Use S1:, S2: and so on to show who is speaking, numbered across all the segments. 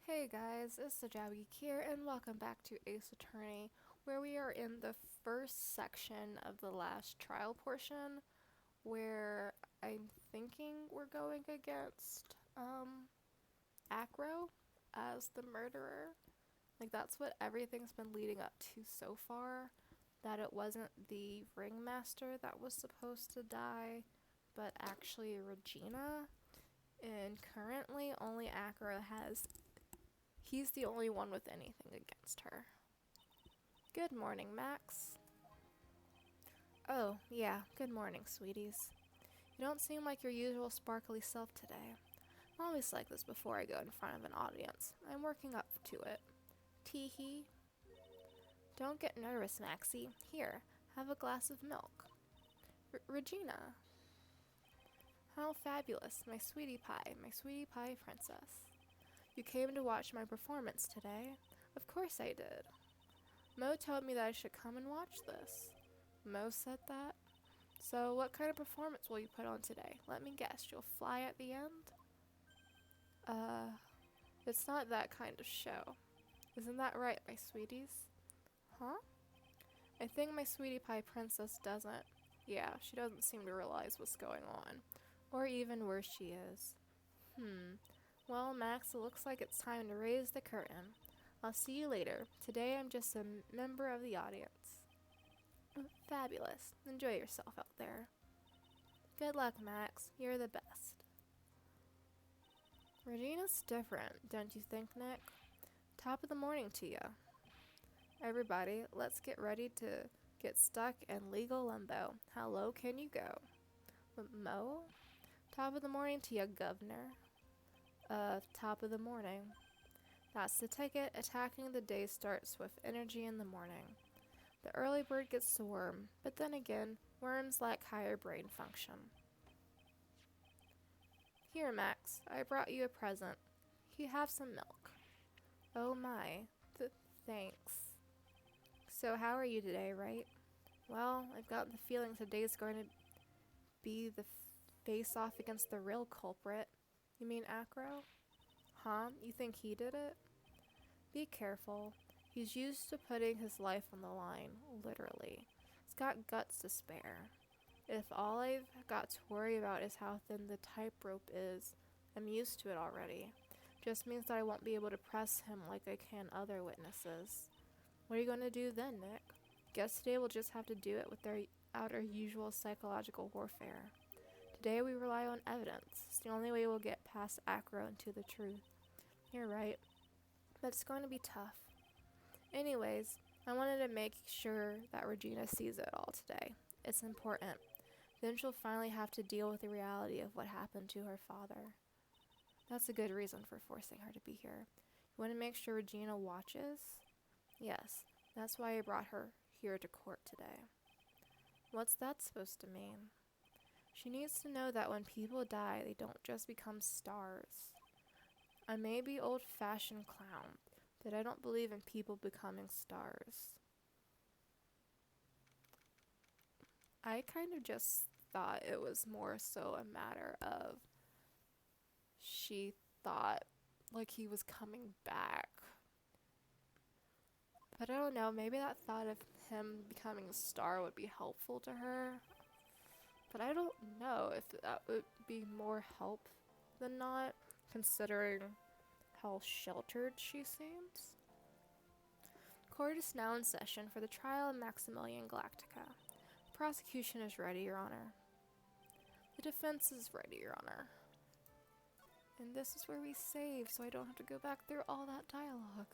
S1: Hey guys, it's the Geek here, and welcome back to Ace Attorney, where we are in the first section of the last trial portion, where I'm thinking we're going against, Acro as the murderer. Like, that's what everything's been leading up to so far, that it wasn't the ringmaster that was supposed to die, but actually Regina. And currently, only Acro has He's the only one with anything against her. Good morning, Max. Oh, yeah, good morning, sweeties. You don't seem like your usual sparkly self today. I'm always like this before I go in front of an audience. I'm working up to it. Tee-hee. Don't get nervous, Maxie. Here, have a glass of milk. Regina. How fabulous, my sweetie pie princess. You came to watch my performance today? Of course I did. Mo told me that I should come and watch this. Mo said that? So what kind of performance will you put on today? Let me guess, you'll fly at the end? Uh, it's not that kind of show. Isn't that right, my sweeties? Huh? I think my sweetie pie princess doesn't. Yeah, she doesn't seem to realize what's going on. Or even where she is. Well, Max, it looks like it's time to raise the curtain. I'll see you later. Today I'm just a member of the audience. Fabulous. Enjoy yourself out there. Good luck, Max. You're the best. Regina's different, don't you think, Nick? Top of the morning to you. Everybody, let's get ready to get stuck in legal limbo. How low can you go? Mo? Top of the morning to you, governor. Top of the morning. That's the ticket. Attacking the day starts with energy in the morning. The early bird gets the worm, but then again, worms lack higher brain function. Here, Max, I brought you a present. You have some milk. Oh my, thanks. So how are you today, right? Well, I've got the feeling today's going to be the face-off against the real culprit. You mean Acro? Huh? You think he did it? Be careful. He's used to putting his life on the line, literally. He's got guts to spare. If all I've got to worry about is how thin the tightrope is, I'm used to it already. Just means that I won't be able to press him like I can other witnesses. What are you going to do then, Nick? Guess today we'll just have to do it without our usual psychological warfare. Today we rely on evidence. It's the only way we'll get past Acro and to the truth. You're right. But it's going to be tough. Anyways, I wanted to make sure that Regina sees it all today. It's important. Then she'll finally have to deal with the reality of what happened to her father. That's a good reason for forcing her to be here. You want to make sure Regina watches? Yes, that's why I brought her here to court today. What's that supposed to mean? She needs to know that when people die, they don't just become stars. I may be old-fashioned clown, but I don't believe in people becoming stars. I kind of just thought it was more so a matter of she thought like he was coming back. But I don't know, maybe that thought of him becoming a star would be helpful to her. But I don't know if that would be more help than not, considering how sheltered she seems. Court is now in session for the trial of Maximilian Galactica. The prosecution is ready, Your Honor. The defense is ready, Your Honor. And this is where we save, so I don't have to go back through all that dialogue.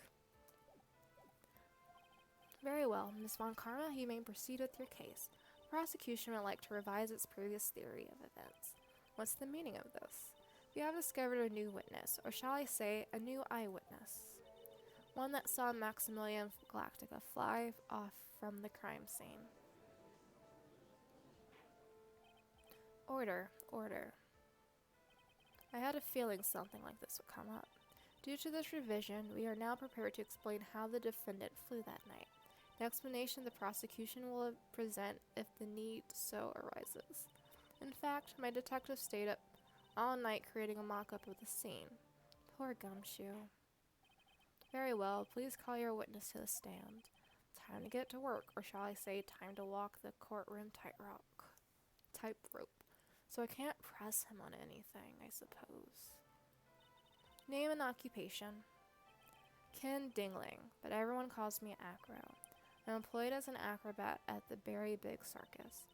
S1: Very well, Ms. Von Karma, you may proceed with your case. The prosecution would like to revise its previous theory of events. What's the meaning of this? We have discovered a new witness, or shall I say, a new eyewitness. One that saw Maximilian Galactica fly off from the crime scene. Order, order. I had a feeling something like this would come up. Due to this revision, we are now prepared to explain how the defendant flew that night. The explanation the prosecution will present if the need so arises. In fact, my detective stayed up all night creating a mock-up of the scene. Poor Gumshoe. Very well, please call your witness to the stand. Time to get to work, or shall I say time to walk the courtroom tightrope. So I can't press him on anything, I suppose. Name and occupation. Ken Dingling, but everyone calls me Acro. I'm employed as an acrobat at the Very Big Circus.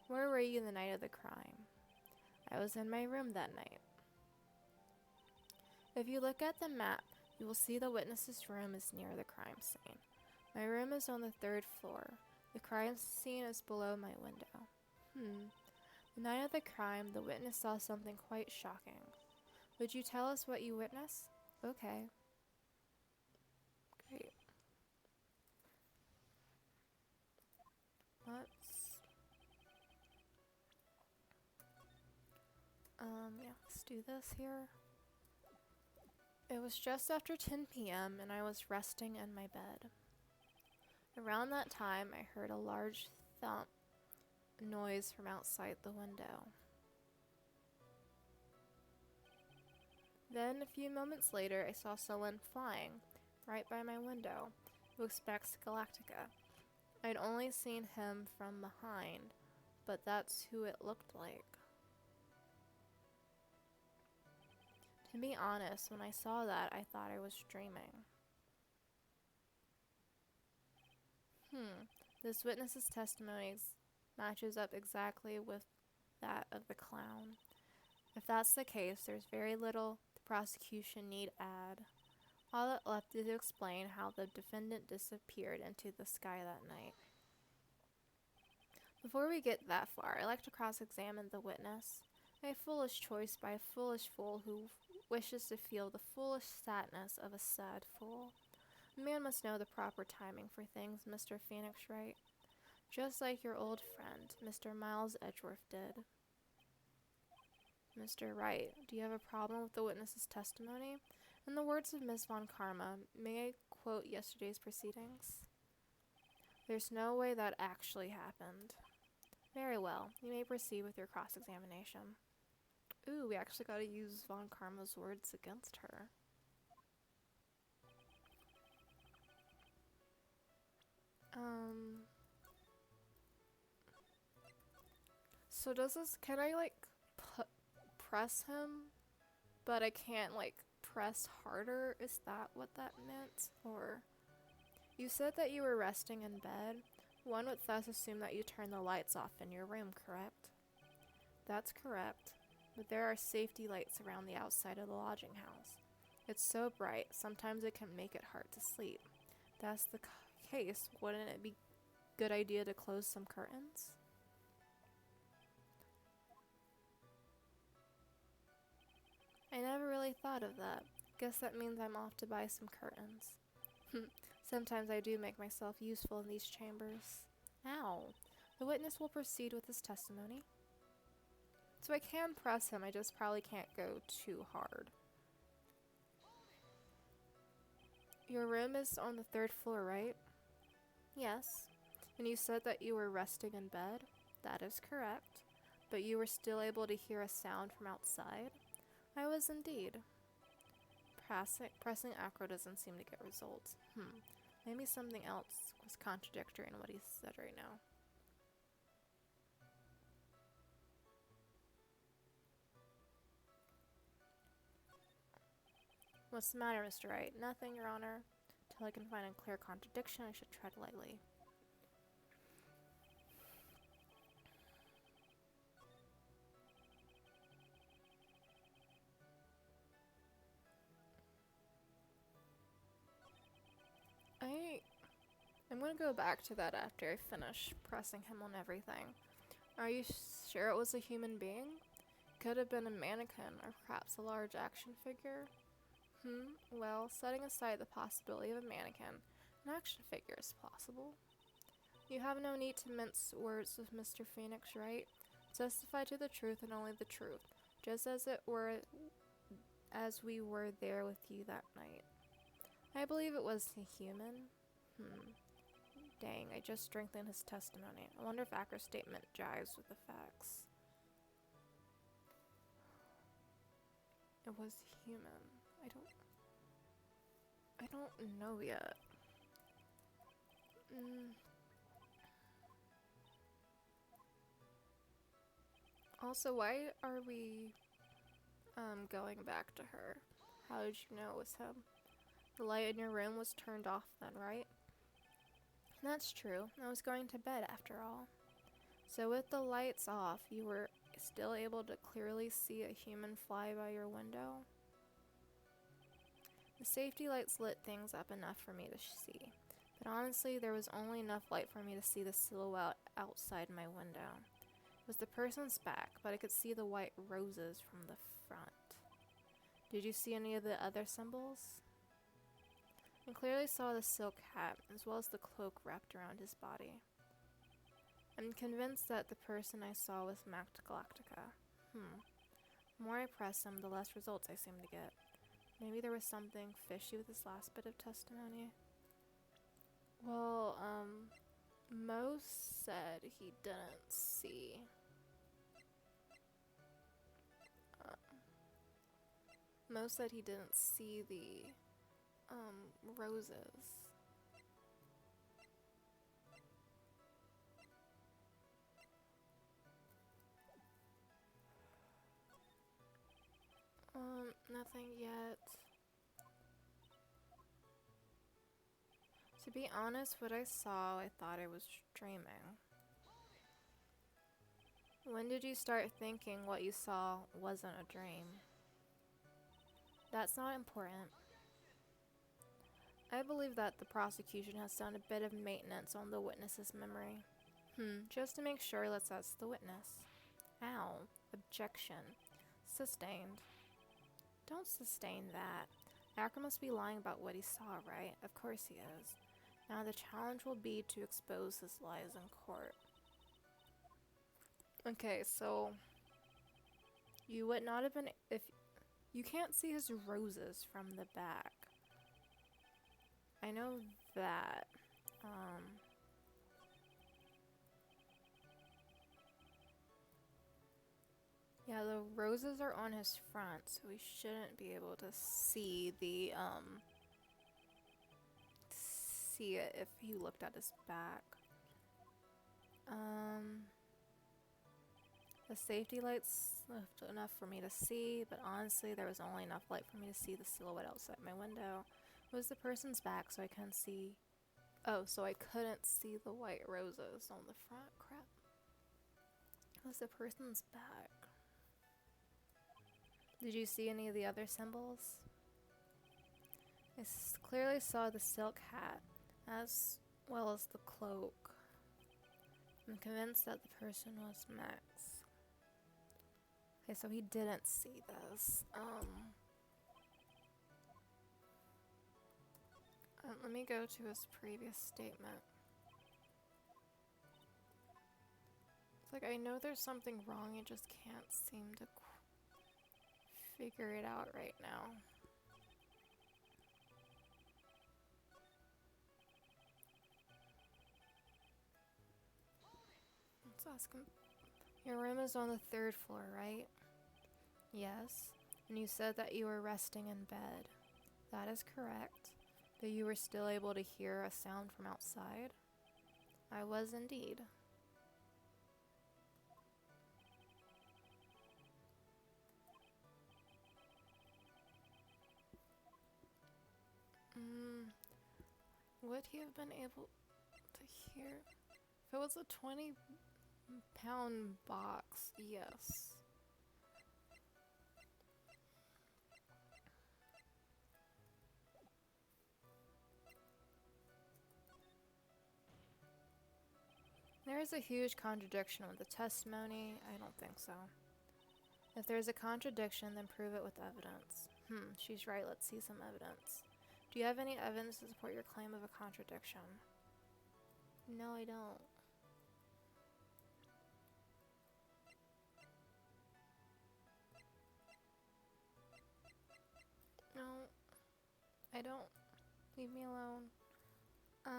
S1: Where were you the night of the crime? I was in my room that night. If you look at the map, you will see the witness's room is near the crime scene. My room is on the 3rd floor. The crime scene is below my window. The night of the crime, the witness saw something quite shocking. Would you tell us what you witnessed? Okay. Great. Let's do this here. It was just after 10 p.m. and I was resting in my bed. Around that time, I heard a large thump noise from outside the window. Then, a few moments later, I saw someone flying right by my window. It was Specs Galactica. I'd only seen him from behind, but that's who it looked like. To be honest, when I saw that, I thought I was dreaming. This witness's testimony matches up exactly with that of the clown. If that's the case, there's very little the prosecution need add. All that left is to explain how the defendant disappeared into the sky that night. Before we get that far, I like to cross-examine the witness. A foolish choice by a foolish fool who wishes to feel the foolish sadness of a sad fool. A man must know the proper timing for things, Mr. Phoenix Wright. Just like your old friend, Mr. Miles Edgeworth did. Mr. Wright, do you have a problem with the witness's testimony? In the words of Miss Von Karma, may I quote yesterday's proceedings? There's no way that actually happened. Very well, you may proceed with your cross-examination. Ooh, we actually got to use Von Karma's words against her. So does this, can I like press him, but I can't like press harder? Is that what that meant? Or, you said that you were resting in bed. One would thus assume that you turned the lights off in your room, correct? That's correct, but there are safety lights around the outside of the lodging house. It's so bright, sometimes it can make it hard to sleep. That's the case, wouldn't it be a good idea to close some curtains? I never really thought of that. Guess that means I'm off to buy some curtains. Sometimes I do make myself useful in these chambers. Ow. The witness will proceed with his testimony. So I can press him, I just probably can't go too hard. Your room is on the 3rd floor, right? Yes. And you said that you were resting in bed? That is correct. But you were still able to hear a sound from outside? I was indeed. Pressing acro doesn't seem to get results. Maybe something else was contradictory in what he said right now. What's the matter, Mr. Wright? Nothing, Your Honor. Till I can find a clear contradiction, I should tread lightly. I'm gonna go back to that after I finish pressing him on everything. Are you sure it was a human being? Could have been a mannequin, or perhaps a large action figure? Well, setting aside the possibility of a mannequin, an action figure is possible. You have no need to mince words with Mr. Phoenix, right? Testify to the truth and only the truth, just as we were there with you that night. I believe it was a human. Dang, I just strengthened his testimony. I wonder if Acro's statement jives with the facts. It was human. I don't know yet. Also, why are we going back to her? How did you know it was him? The light in your room was turned off then, right? That's true. I was going to bed after all. So with the lights off, you were still able to clearly see a human fly by your window? The safety lights lit things up enough for me to see. But honestly, there was only enough light for me to see the silhouette outside my window. It was the person's back, but I could see the white roses from the front. Did you see any of the other symbols? I clearly saw the silk hat, as well as the cloak wrapped around his body. I'm convinced that the person I saw was Mact Galactica. The more I press him, the less results I seem to get. Maybe there was something fishy with his last bit of testimony. Well, Mo said he didn't see. Mo said he didn't see the, roses. Nothing yet. To be honest, what I saw, I thought I was dreaming. When did you start thinking what you saw wasn't a dream? That's not important. I believe that the prosecution has done a bit of maintenance on the witness's memory. Just to make sure, let's ask the witness. Ow. Objection. Sustained. Don't sustain that. Acker must be lying about what he saw, right? Of course he is. Now the challenge will be to expose his lies in court. Okay, so you would not have been if you can't see his roses from the back. I know that. Yeah, the roses are on his front, so we shouldn't be able to see the see it if he looked at his back. The safety lights left enough for me to see, but honestly, there was only enough light for me to see the silhouette outside my window. It was the person's back, so I couldn't see. Oh, so I couldn't see the white roses on the front. Crap. It was the person's back. Did you see any of the other symbols? I clearly saw the silk hat, as well as the cloak. I'm convinced that the person was Max. Okay, so he didn't see this. Let me go to his previous statement. It's like, I know there's something wrong, I just can't seem to figure it out right now. Let's ask him. Your room is on the 3rd floor, right? Yes. And you said that you were resting in bed. That is correct. But you were still able to hear a sound from outside? I was indeed. Would he have been able to hear? If it was a 20-pound box, yes. There is a huge contradiction with the testimony. I don't think so. If there's a contradiction, then prove it with evidence. She's right. Let's see some evidence. Do you have any evidence to support your claim of a contradiction? No, I don't. No, I don't. Leave me alone. I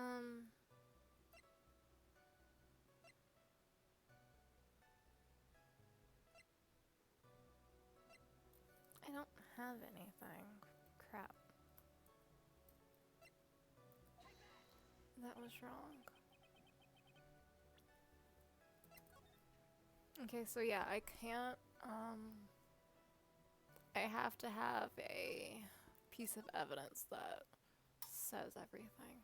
S1: don't have anything. Crap. That was wrong. Okay, so yeah, I can't, I have to have a piece of evidence that says everything.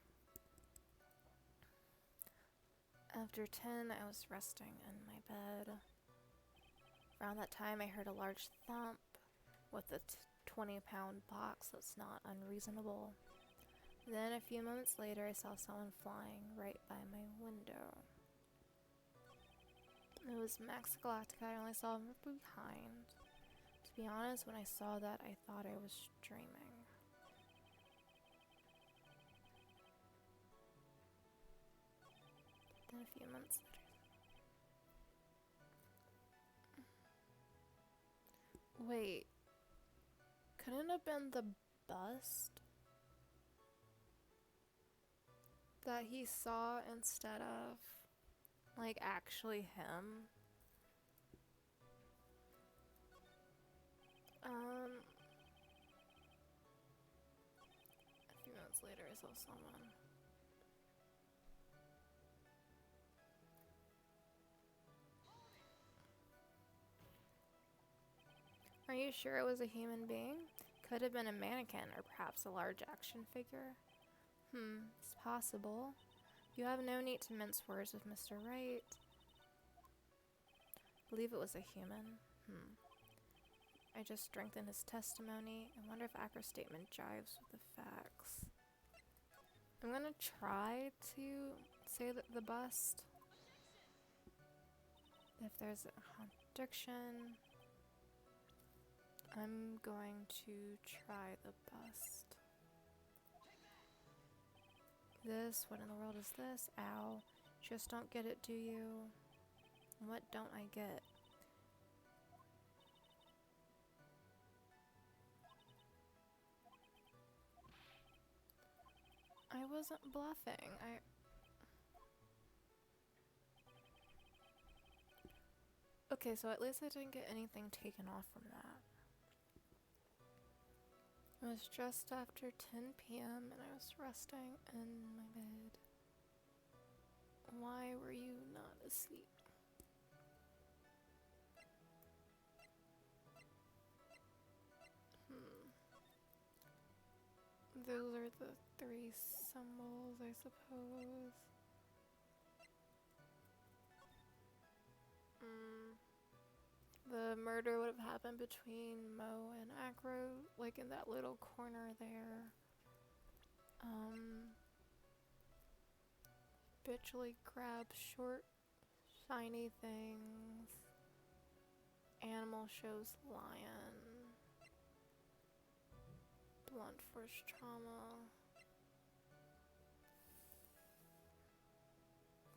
S1: After 10, I was resting in my bed. Around that time, I heard a large thump with a 20-pound box that's not unreasonable. Then, a few moments later, I saw someone flying right by my window. It was Max Galactica. I only saw him from behind. To be honest, when I saw that, I thought I was dreaming. Then a few months later. Wait. Couldn't it have been the bust that he saw instead of, like, actually him? A few minutes later, I saw someone. Are you sure it was a human being? Could have been a mannequin or perhaps a large action figure. It's possible. You have no need to mince words with Mr. Wright. Believe it was a human. I just strengthened his testimony. I wonder if Acker's statement jives with the facts. I'm gonna try to say that the bust. If there's a contradiction, I'm going to try the bust. This, what in the world is this? Ow. Just don't get it, do you? What don't I get? I wasn't bluffing. Okay, so at least I didn't get anything taken off from that. It was just after 10 p.m. and I was resting in my bed. Why were you not asleep? Those are the 3 symbols, I suppose. The murder would have happened between Mo and Acro, like in that little corner there. Habitually grab short, shiny things. Animal shows lion. Blunt force trauma.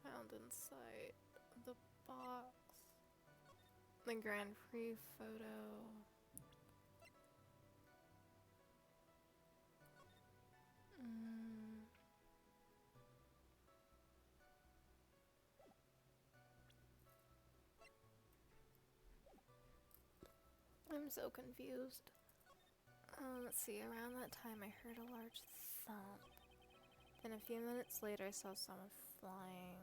S1: Found inside the box. The Grand Prix photo. I'm so confused. Let's see, around that time I heard a large thump. Then a few minutes later I saw someone flying.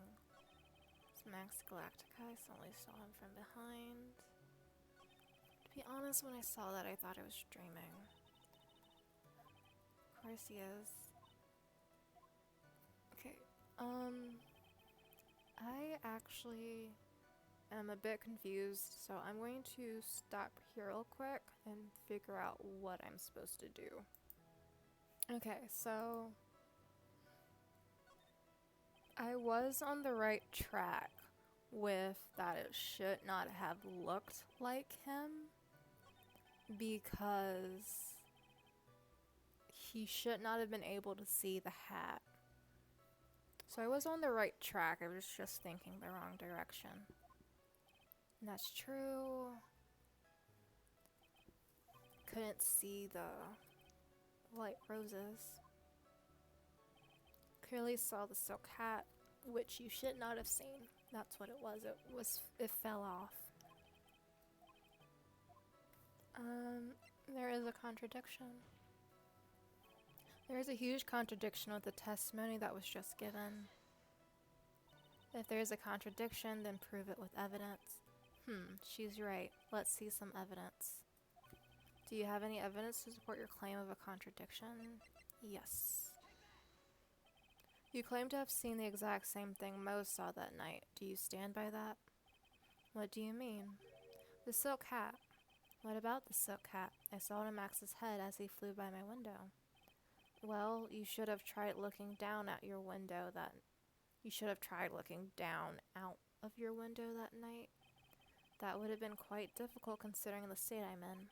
S1: It's Max Galactica. I suddenly saw him from behind. To be honest, when I saw that I thought I was dreaming. Of course he is. Okay, I actually am a bit confused, so I'm going to stop here real quick and figure out what I'm supposed to do. Okay, so I was on the right track with that it should not have looked like him because he should not have been able to see the hat. So I was on the right track, I was just thinking the wrong direction. And that's true. Couldn't see the light roses. Clearly saw the silk hat, which you should not have seen. That's what it was. It fell off. There is a contradiction. There is a huge contradiction with the testimony that was just given. If there is a contradiction, then prove it with evidence. She's right. Let's see some evidence. Do you have any evidence to support your claim of a contradiction? Yes. You claim to have seen the exact same thing Mo saw that night. Do you stand by that? What do you mean? The silk hat. What about the silk hat? I saw it on Max's head as he flew by my window. Well, you should have tried looking down at your window that... You should have tried looking down out of your window that night. That would have been quite difficult considering the state I'm in.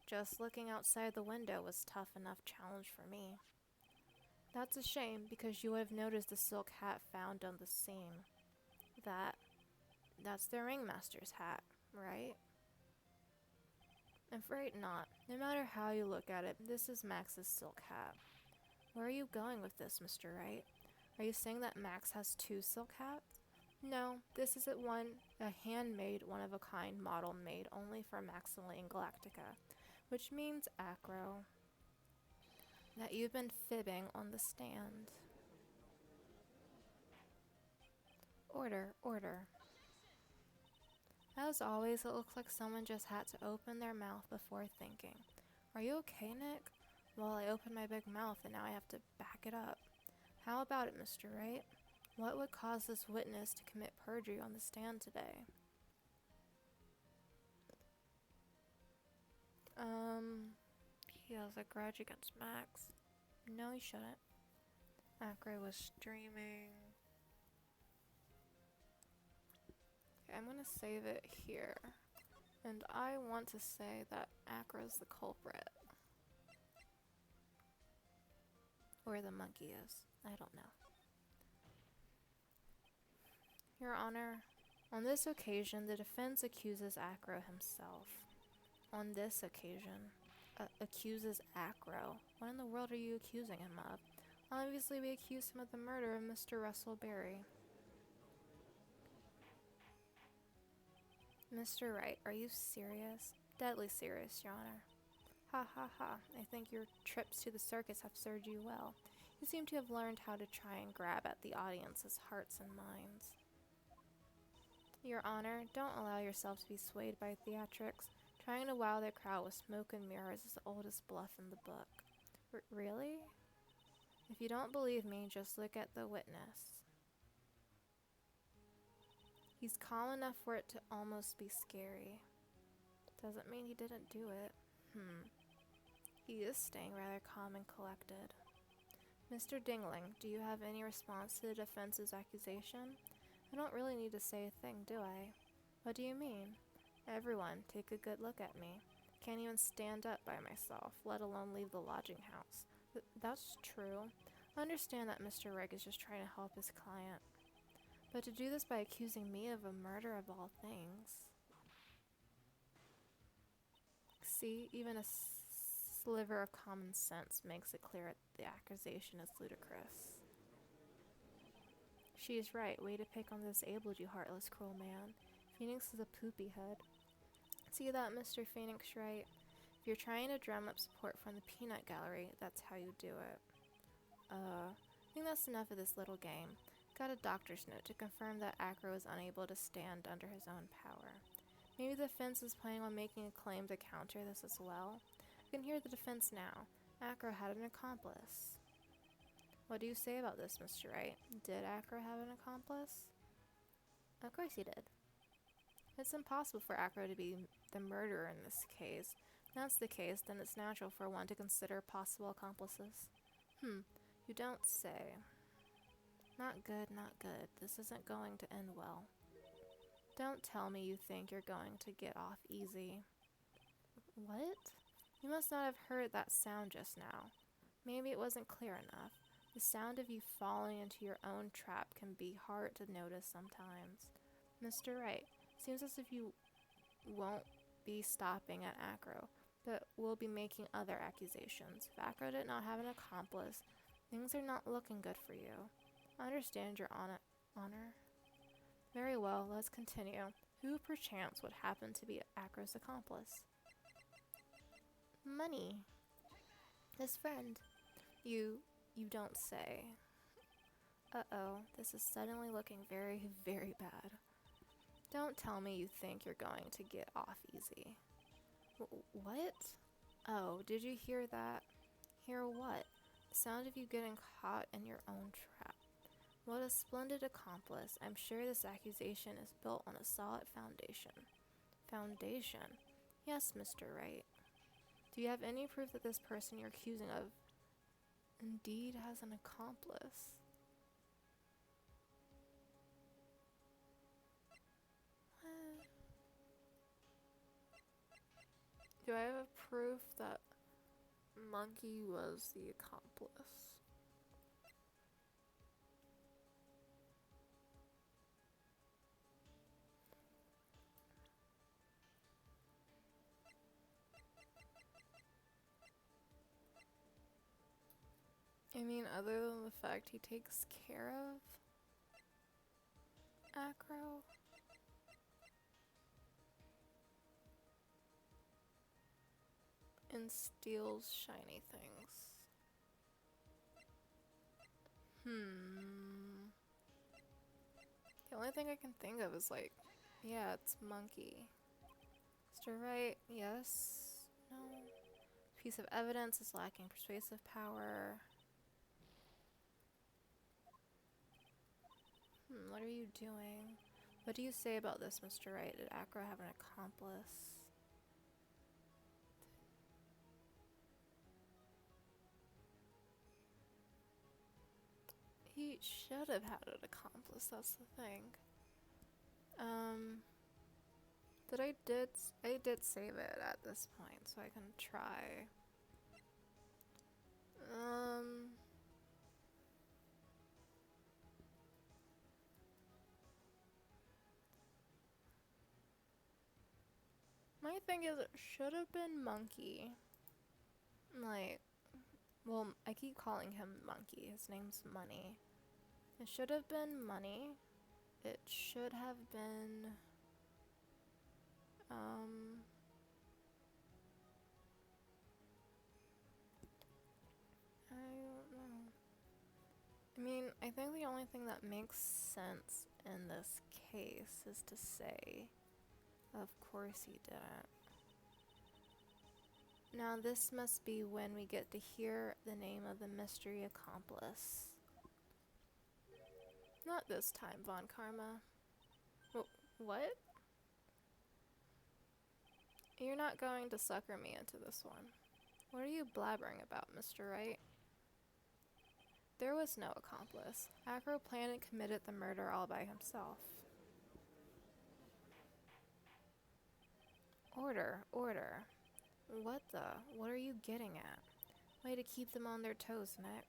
S1: Just looking outside the window was tough enough challenge for me. That's a shame, because you would have noticed the silk hat found on the scene. That's the ringmaster's hat, right? I'm afraid not. No matter how you look at it, this is Max's silk hat. Where are you going with this, Mr. Wright? Are you saying that Max has 2 silk hats? No, this isn't a handmade, one-of-a-kind model made only for Maximilian Galactica, which means, Acro, that you've been fibbing on the stand. Order, order. As always, it looks like someone just had to open their mouth before thinking. Are you okay, Nick? Well, I opened my big mouth and now I have to back it up. How about it, Mr. Wright? What would cause this witness to commit perjury on the stand today? He has a grudge against Max. No, he shouldn't. Acro was streaming. Okay, I'm gonna save it here. And I want to say that Acro's the culprit. Or the monkey is. I don't know. Your Honor, on this occasion, the defense accuses Acro himself. On this occasion, accuses Acro. What in the world are you accusing him of? Obviously, we accuse him of the murder of Mr. Russell Berry. Mr. Wright, are you serious? Deadly serious, Your Honor. Ha ha ha, I think your trips to the circus have served you well. You seem to have learned how to try and grab at the audience's hearts and minds. Your Honor, don't allow yourself to be swayed by theatrics. Trying to wow the crowd with smoke and mirrors is the oldest bluff in the book. Really? If you don't believe me, just look at the witness. He's calm enough for it to almost be scary. Doesn't mean he didn't do it. He is staying rather calm and collected. Mr. Dingling, do you have any response to the defense's accusation? I don't really need to say a thing, do I? What do you mean? Everyone, take a good look at me. Can't even stand up by myself, let alone leave the lodging house. That's true. I understand that Mr. Rigg is just trying to help his client. But to do this by accusing me of a murder of all things... See, even a sliver of common sense makes it clear the accusation is ludicrous. She is right. Way to pick on the disabled, you heartless, cruel man. Phoenix is a poopy head. See that, Mr. Phoenix Wright? If you're trying to drum up support from the peanut gallery, that's how you do it. I think that's enough of this little game. Got a doctor's note to confirm that Acro is unable to stand under his own power. Maybe the defense is planning on making a claim to counter this as well. I can hear the defense now. Acro had an accomplice. What do you say about this, Mr. Wright? Did Acro have an accomplice? Of course he did. It's impossible for Acro to be the murderer in this case. If that's the case, then it's natural for one to consider possible accomplices. You don't say. Not good, not good. This isn't going to end well. Don't tell me you think you're going to get off easy. What? You must not have heard that sound just now. Maybe it wasn't clear enough. The sound of you falling into your own trap can be hard to notice sometimes. Mr. Wright, seems as if you won't be stopping at Acro, but will be making other accusations. If Acro did not have an accomplice, things are not looking good for you. I understand your honor. Very well, let's continue. Who perchance would happen to be Acro's accomplice? Money. His friend. You don't say. Uh-oh, this is suddenly looking very, very bad. Don't tell me you think you're going to get off easy. What? Oh, did you hear that? Hear what? The sound of you getting caught in your own trap. What a splendid accomplice. I'm sure this accusation is built on a solid foundation. Foundation? Yes, Mr. Wright. Do you have any proof that this person you're accusing of indeed has an accomplice? Do I have proof that Monkey was the accomplice? I mean, other than the fact he takes care of Acro? And steals shiny things. The only thing I can think of is like, yeah, it's Monkey. Mr. Wright, yes? No? Piece of evidence is lacking persuasive power. What are you doing? What do you say about this, Mr. Wright? Did Acro have an accomplice? He should have had an accomplice, that's the thing. But I did save it at this point, so I can try. My thing is, it should have been Monkey. Like, well, I keep calling him Monkey. His name's Money. It should have been Money. It should have been, I don't know. I mean, I think the only thing that makes sense in this case is to say, of course he didn't. Now this must be when we get to hear the name of the mystery accomplice. Not this time, Von Karma. What? You're not going to sucker me into this one. What are you blabbering about, Mr. Wright? There was no accomplice. Acro planned and committed the murder all by himself. Order, order. What are you getting at? Way to keep them on their toes, Nick.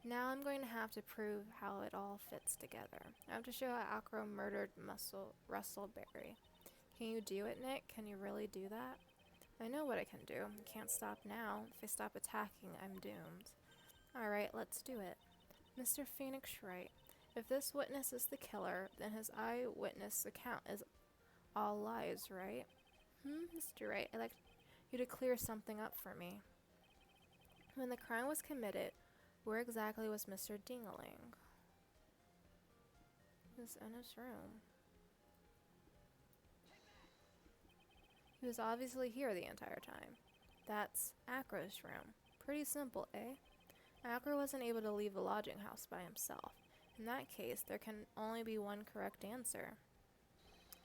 S1: Now I'm going to have to prove how it all fits together. I have to show how Acro murdered Russell Berry. Can you do it, Nick? Can you really do that? I know what I can do. I can't stop now. If I stop attacking, I'm doomed. Alright, let's do it. Mr. Phoenix Wright, if this witness is the killer, then his eyewitness account is all lies, right? Mr. Wright, I'd like you to clear something up for me. When the crime was committed, where exactly was Mr. Dingaling? He was in his room. He was obviously here the entire time. That's Acro's room. Pretty simple, eh? Acro wasn't able to leave the lodging house by himself. In that case, there can only be one correct answer.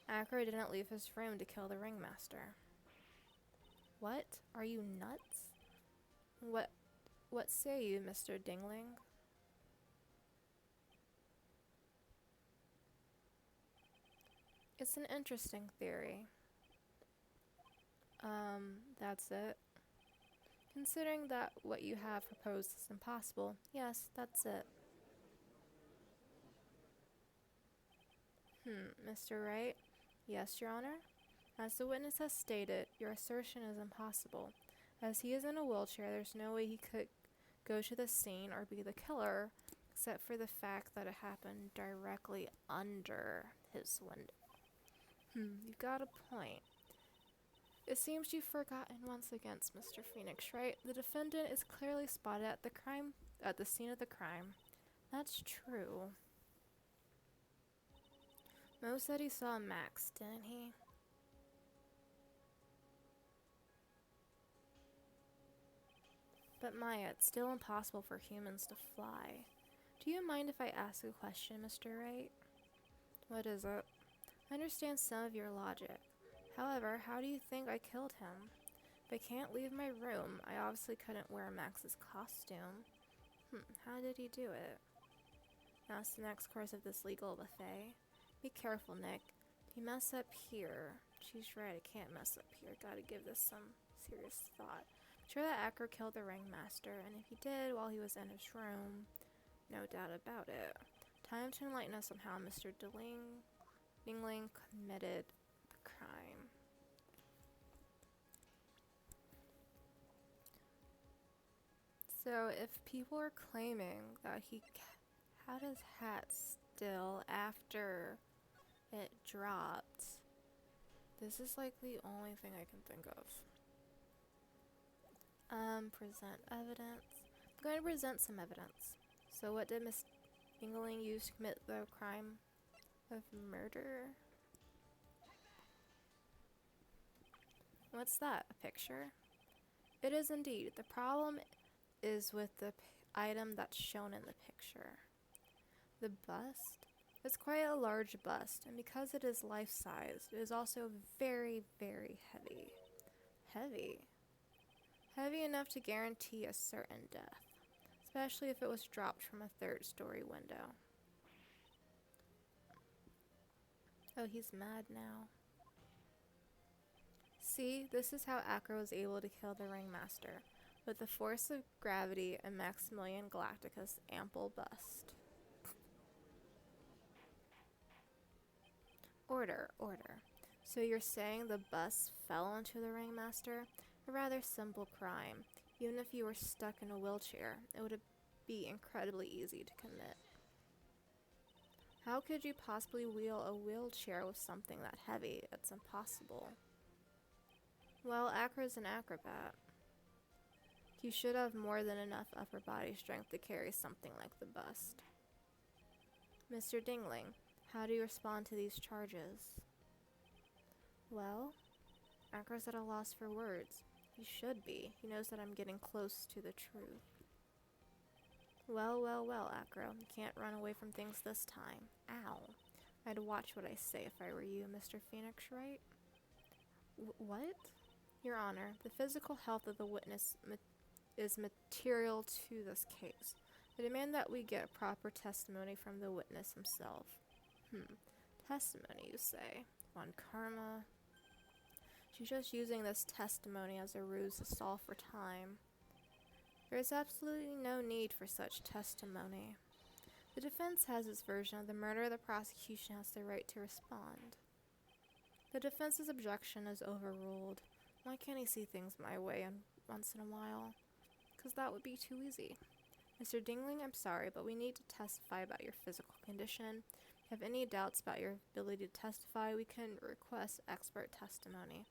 S1: Acro didn't leave his room to kill the ringmaster. What? Are you nuts? What say you, Mr. Dingling? It's an interesting theory. That's it. Considering that what you have proposed is impossible, yes, that's it. Mr. Wright? Yes, Your Honor? As the witness has stated, your assertion is impossible. As he is in a wheelchair, there's no way he could go to the scene or be the killer, except for the fact that it happened directly under his window. You've got a point. It seems you've forgotten once again, Mr. Phoenix, right? The defendant is clearly spotted at the scene of the crime. That's true. Mo said he saw Max, didn't he? But Maya, it's still impossible for humans to fly. Do you mind if I ask a question, Mr. Wright? What is it? I understand some of your logic. However, how do you think I killed him? If I can't leave my room, I obviously couldn't wear Max's costume. How did he do it? That's the next course of this legal buffet. Be careful, Nick. If you mess up here... She's right, I can't mess up here. Gotta give this some serious thought. Sure that Acker killed the ringmaster, and if he did while he was in his room, no doubt about it. Time to enlighten us on how Mr. Dingling committed the crime. So if people are claiming that he had his hat still after it dropped, this is like the only thing I can think of. Present evidence. I'm going to present some evidence. So what did Miss Dingling use to commit the crime of murder? What's that? A picture? It is indeed. The problem is with the item that's shown in the picture. The bust? It's quite a large bust, and because it is life-size, it is also very, very heavy. Heavy? Heavy enough to guarantee a certain death, especially if it was dropped from a third-story window. Oh, he's mad now. See, this is how Acker was able to kill the ringmaster, with the force of gravity and Maximilian Galacticus' ample bust. Order. So you're saying the bust fell onto the ringmaster? A rather simple crime. Even if you were stuck in a wheelchair, it would be incredibly easy to commit. How could you possibly wheel a wheelchair with something that heavy? It's impossible. Well, Acker's an acrobat. You should have more than enough upper body strength to carry something like the bust. Mr. Dingling, how do you respond to these charges? Well, Acker's at a loss for words. He should be. He knows that I'm getting close to the truth. Well, Acro. You can't run away from things this time. Ow. I'd watch what I say if I were you, Mr. Phoenix, right? What? Your Honor, the physical health of the witness is material to this case. I demand that we get proper testimony from the witness himself. Testimony, you say? On karma? She's just using this testimony as a ruse to stall for time. There is absolutely no need for such testimony. The defense has its version of the murder. The prosecution has the right to respond. The defense's objection is overruled. Why can't he see things my way once in a while? Because that would be too easy. Mr. Dingling, I'm sorry, but we need to testify about your physical condition. If you have any doubts about your ability to testify, we can request expert testimony.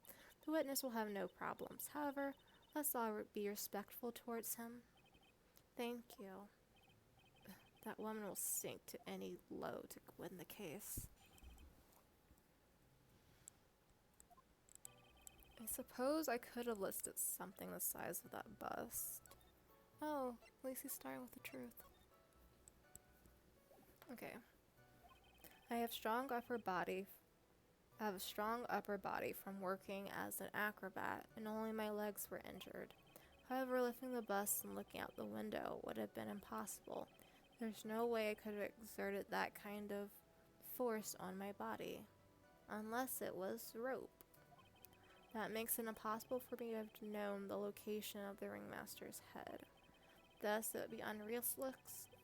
S1: The witness will have no problems. However, let's all be respectful towards him. Thank you. That woman will sink to any low to win the case. I suppose I could have listed something the size of that bust. Oh, at least he's starting with the truth. Okay. I have a strong upper body from working as an acrobat, and only my legs were injured. However, lifting the bust and looking out the window would have been impossible. There's no way I could have exerted that kind of force on my body. Unless it was rope. That makes it impossible for me to have known the location of the ringmaster's head. Thus, it would be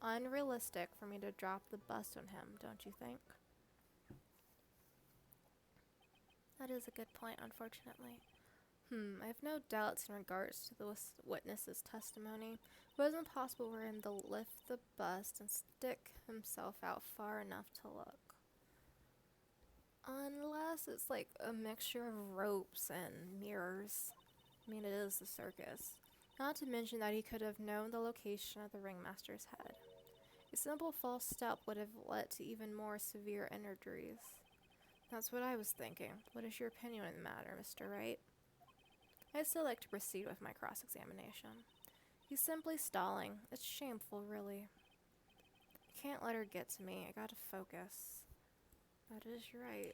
S1: unrealistic for me to drop the bust on him, don't you think? That is a good point, unfortunately. I have no doubts in regards to the witness's testimony. It wasn't possible for him to lift the bust and stick himself out far enough to look. Unless it's like a mixture of ropes and mirrors. I mean, it is the circus. Not to mention that he could have known the location of the ringmaster's head. A simple false step would have led to even more severe injuries. That's what I was thinking. What is your opinion on the matter, Mr. Wright? I still like to proceed with my cross-examination. He's simply stalling. It's shameful, really. I can't let her get to me. I gotta focus. That is right.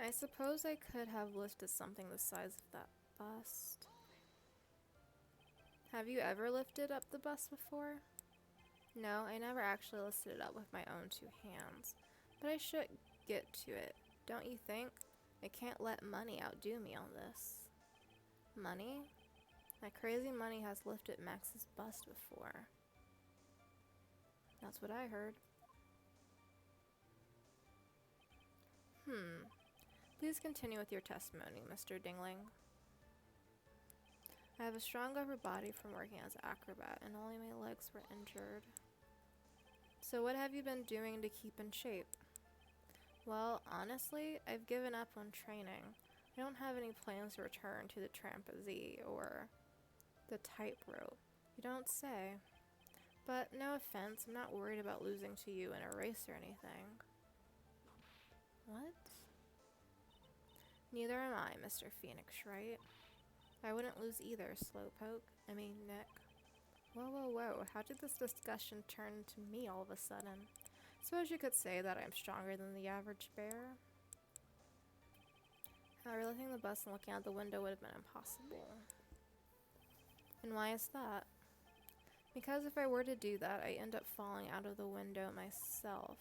S1: I suppose I could have lifted something the size of that bust. Have you ever lifted up the bust before? No, I never actually lifted it up with my own two hands. But I should get to it, don't you think? I can't let money outdo me on this. Money? That crazy money has lifted Max's bust before. That's what I heard. Please continue with your testimony, Mr. Dingling. I have a strong upper body from working as an acrobat, and only my legs were injured. So what have you been doing to keep in shape? Well, honestly, I've given up on training. I don't have any plans to return to the trapeze or the tightrope. You don't say. But no offense, I'm not worried about losing to you in a race or anything. What? Neither am I, Mr. Phoenix, right? I wouldn't lose either, Slowpoke. I mean, Nick. Whoa, whoa, whoa. How did this discussion turn to me all of a sudden? Suppose you could say that I'm stronger than the average bear. However, lifting the bus and looking out the window would have been impossible. And why is that? Because if I were to do that, I end up falling out of the window myself.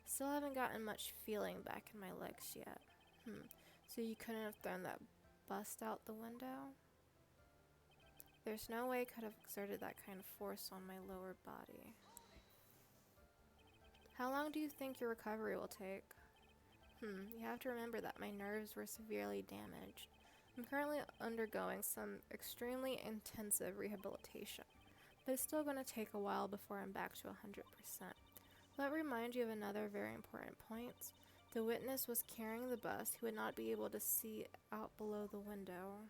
S1: Still haven't gotten much feeling back in my legs yet. So you couldn't have thrown that bust out the window? There's no way I could have exerted that kind of force on my lower body. How long do you think your recovery will take? You have to remember that my nerves were severely damaged. I'm currently undergoing some extremely intensive rehabilitation, but it's still going to take a while before I'm back to 100%. Let me remind you of another very important point. The witness was carrying the bus who would not be able to see out below the window.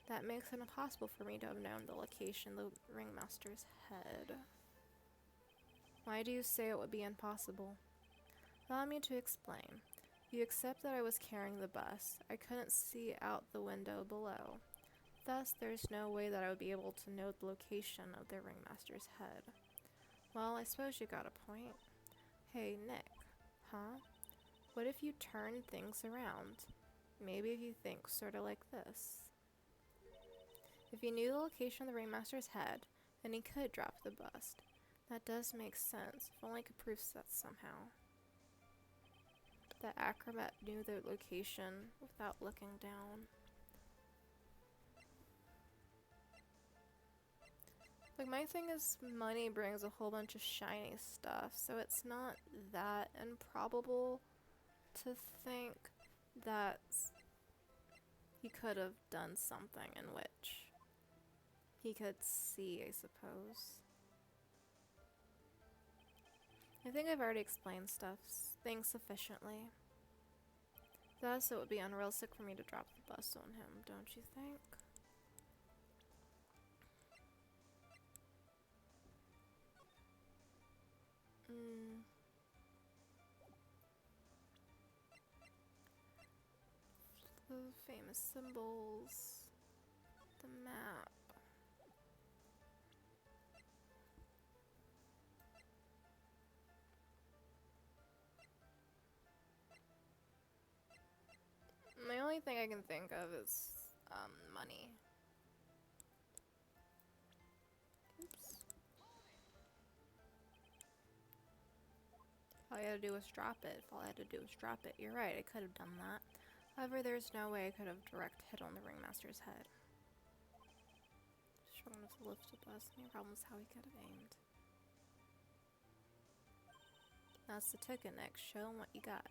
S1: That makes it impossible for me to have known the location of the ringmaster's head. Why do you say it would be impossible? Allow me to explain. You accept that I was carrying the bus. I couldn't see out the window below. Thus, there's no way that I would be able to know the location of the ringmaster's head. Well, I suppose you got a point. Hey, Nick. Huh? What if you turn things around? Maybe if you think sort of like this. If you knew the location of the ringmaster's head, then he could drop the bust. That does make sense, if only I could prove that somehow. The acrobat knew the location without looking down. Like, my thing is money brings a whole bunch of shiny stuff, so it's not that improbable to think that he could have done something in which he could see, I suppose. I think I've already explained things sufficiently. Thus, it would be unrealistic for me to drop the bus on him, don't you think? The famous symbols. The map. My only thing I can think of is, money. Oops. All I had to do was drop it. If all I had to do was drop it. You're right, I could have done that. However, there's no way I could have direct hit on the ringmaster's head. Struggling to lift the bus. Main problem is how he could have aimed. That's the ticket, Nick. Show him what you got.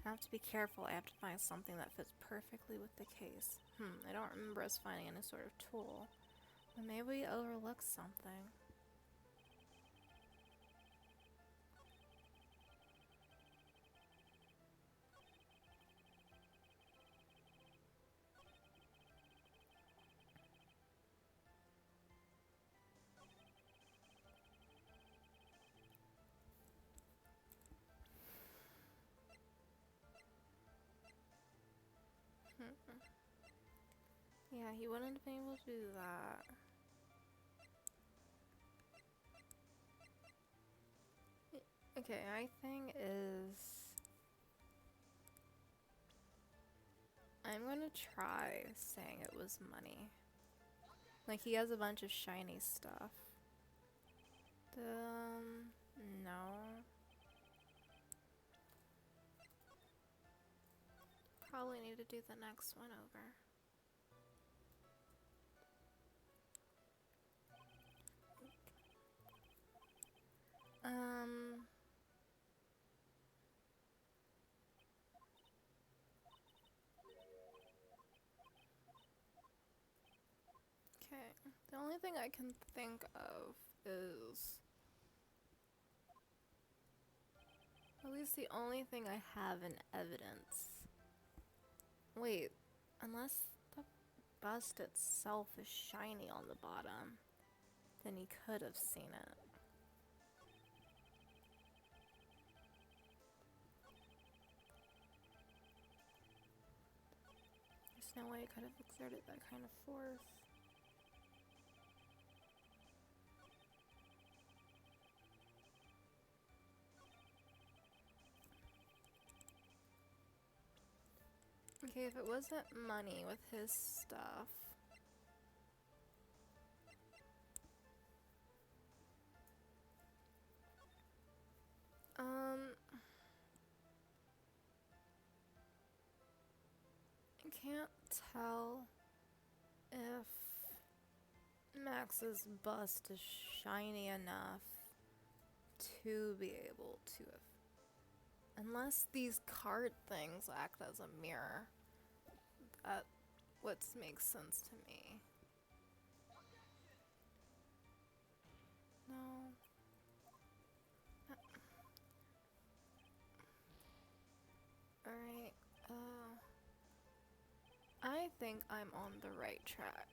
S1: I have to be careful. I have to find something that fits perfectly with the case. I don't remember us finding any sort of tool. But maybe we overlooked something. Yeah, he wouldn't have been able to do that. Okay, my thing is, I'm gonna try saying it was money. Like, he has a bunch of shiny stuff. No. Probably need to do the next one over. Okay. The only thing I can think of is, at least the only thing I have in evidence. Wait, unless the bust itself is shiny on the bottom, then he could have seen it. There's no way I could have exerted that kind of force. Okay, if it wasn't money with his stuff. I can't tell if Max's bust is shiny enough to be able to, unless these card things act as a mirror. That what makes sense to me. No. Alright, I think I'm on the right track.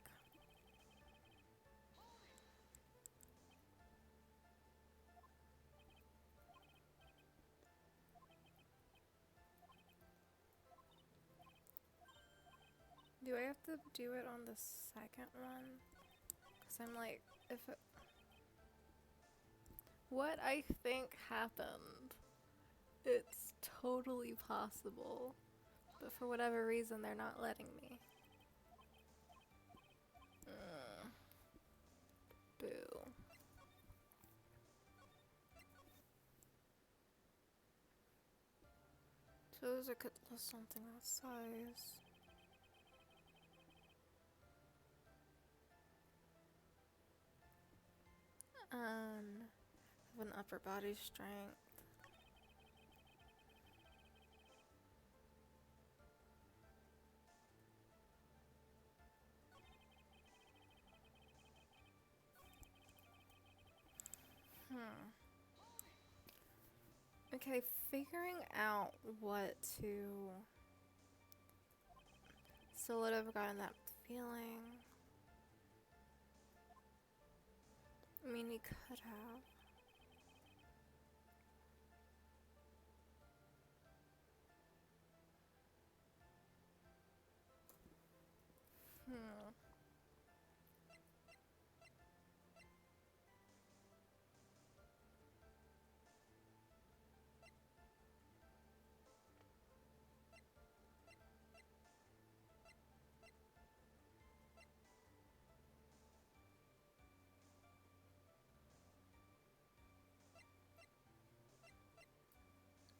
S1: Do I have to do it on the second one? Because I'm like, if it... What I think happened, it's totally possible. But for whatever reason, they're not letting me. Boo. Suppose I could list something that size. Have an upper body strength. Okay, figuring out what to... Still would have gotten that feeling. I mean, he could have.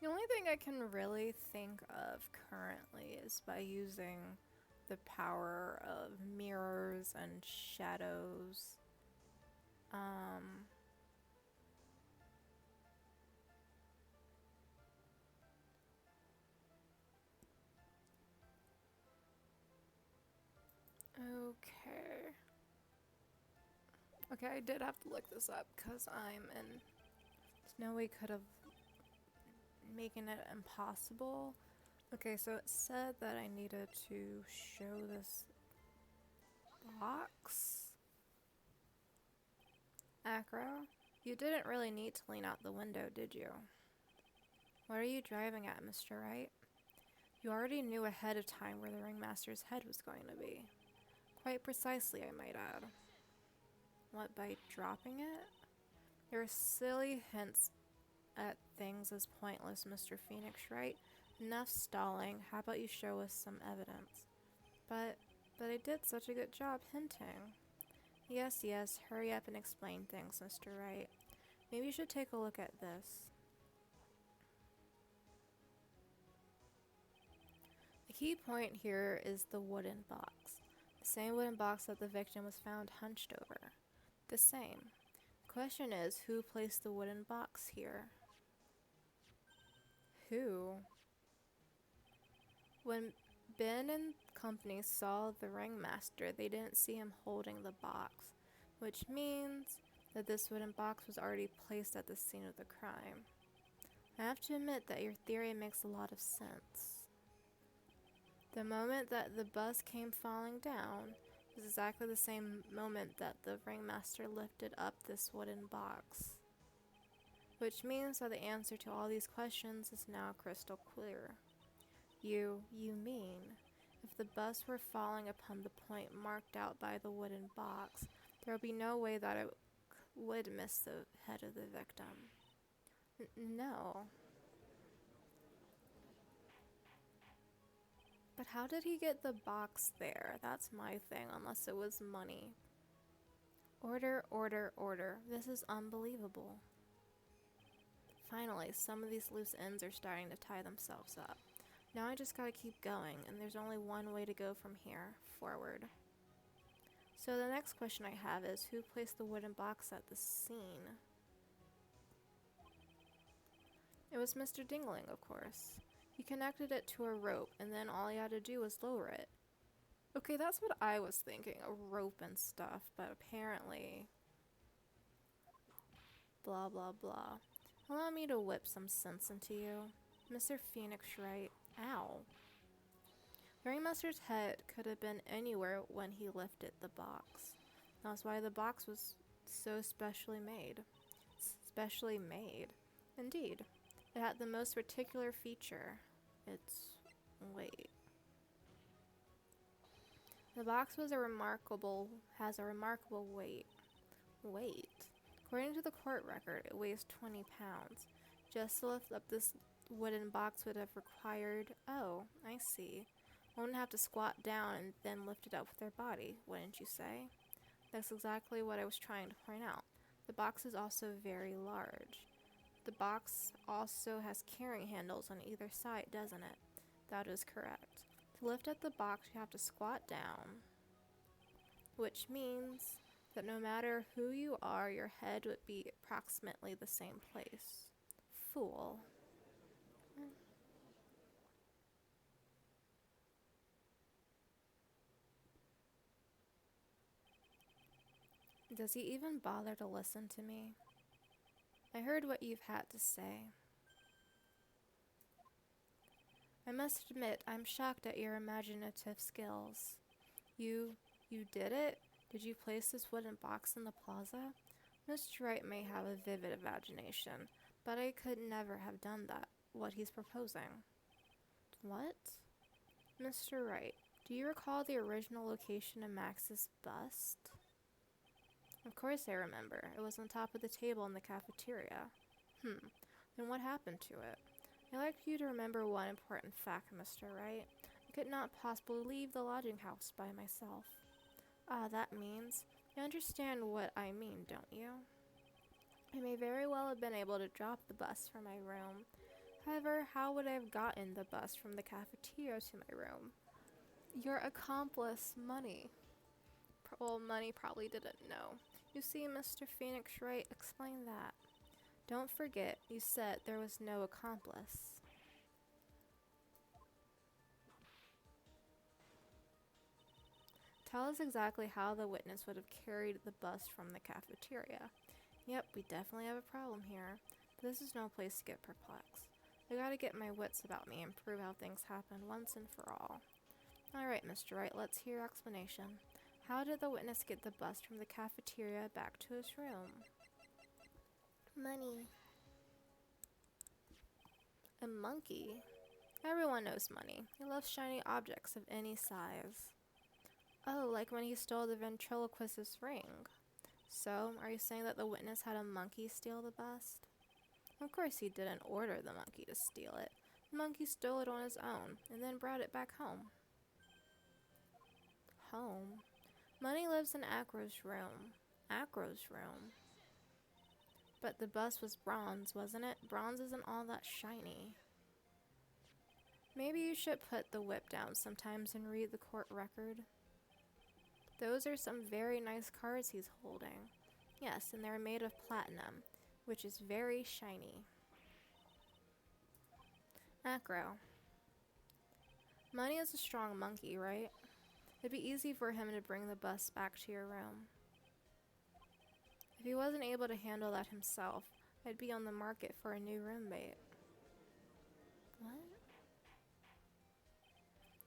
S1: The only thing I can really think of currently is by using the power of mirrors and shadows. Okay. Okay, I did have to look this up because I'm in... There's no way could have making it impossible. Okay, so it said that I needed to show this box. Acro, you didn't really need to lean out the window, did you? What are you driving at, Mr. Wright? You already knew ahead of time where the ringmaster's head was going to be. Quite precisely, I might add. What, by dropping it? Your silly hints at things as pointless, Mr. Phoenix, right? Enough stalling. How about you show us some evidence? But I did such a good job hinting. Yes, hurry up and explain things, Mr. Wright. Maybe you should take a look at this. The key point here is the wooden box. The same wooden box that the victim was found hunched over. The same. The question is, who placed the wooden box here? Who? When Ben and company saw the ringmaster, they didn't see him holding the box, which means that this wooden box was already placed at the scene of the crime. I have to admit that your theory makes a lot of sense. The moment that the bus came falling down was exactly the same moment that the ringmaster lifted up this wooden box. Which means that the answer to all these questions is now crystal clear. You mean, if the bus were falling upon the point marked out by the wooden box, there would be no way that it would miss the head of the victim. No. But how did he get the box there? That's my thing, unless it was money. Order, order, order. This is unbelievable. Finally, some of these loose ends are starting to tie themselves up. Now I just gotta keep going, and there's only one way to go from here, forward. So the next question I have is, who placed the wooden box at the scene? It was Mr. Dingling, of course. He connected it to a rope, and then all he had to do was lower it. Okay, that's what I was thinking, a rope and stuff, but apparently... Blah, blah, blah. Allow me to whip some sense into you. Mr. Phoenix Wright. Ow. The ringmaster's head could have been anywhere when he lifted the box. That's why the box was so specially made. Specially made. Indeed. It had the most particular feature. Its weight. The box has a remarkable weight. Weight. According to the court record, it weighs 20 pounds. Just to lift up this wooden box would have required... Oh, I see. One would have to squat down and then lift it up with their body, wouldn't you say? That's exactly what I was trying to point out. The box is also very large. The box also has carrying handles on either side, doesn't it? That is correct. To lift up the box, you have to squat down, which means that no matter who you are, your head would be approximately the same place. Fool. Does he even bother to listen to me? I heard what you've had to say. I must admit, I'm shocked at your imaginative skills. You did it? Did you place this wooden box in the plaza? Mr. Wright may have a vivid imagination, but I could never have done that, what he's proposing. What? Mr. Wright, do you recall the original location of Max's bust? Of course I remember. It was on top of the table in the cafeteria. Then what happened to it? I'd like you to remember one important fact, Mr. Wright. I could not possibly leave the lodging house by myself. Ah, that means... You understand what I mean, don't you? I may very well have been able to drop the bus from my room. However, how would I have gotten the bus from the cafeteria to my room? Your accomplice, Money. Well, Money probably didn't know. You see, Mr. Phoenix Wright, explain that. Don't forget, you said there was no accomplice. Tell us exactly how the witness would have carried the bus from the cafeteria. Yep, we definitely have a problem here. But this is no place to get perplexed. I gotta get my wits about me and prove how things happen once and for all. Alright, Mr. Wright, let's hear your explanation. How did the witness get the bus from the cafeteria back to his room? Money. A monkey? Everyone knows Money. He loves shiny objects of any size. Oh, like when he stole the ventriloquist's ring. So, are you saying that the witness had a monkey steal the bust? Of course he didn't order the monkey to steal it. The monkey stole it on his own, and then brought it back home. Home? Money lives in Acro's room. Acro's room? But the bust was bronze, wasn't it? Bronze isn't all that shiny. Maybe you should put the whip down sometimes and read the court record. Those are some very nice cards he's holding. Yes, and they're made of platinum, which is very shiny. Acro. Money is a strong monkey, right? It'd be easy for him to bring the bust back to your room. If he wasn't able to handle that himself, I'd be on the market for a new roommate. What?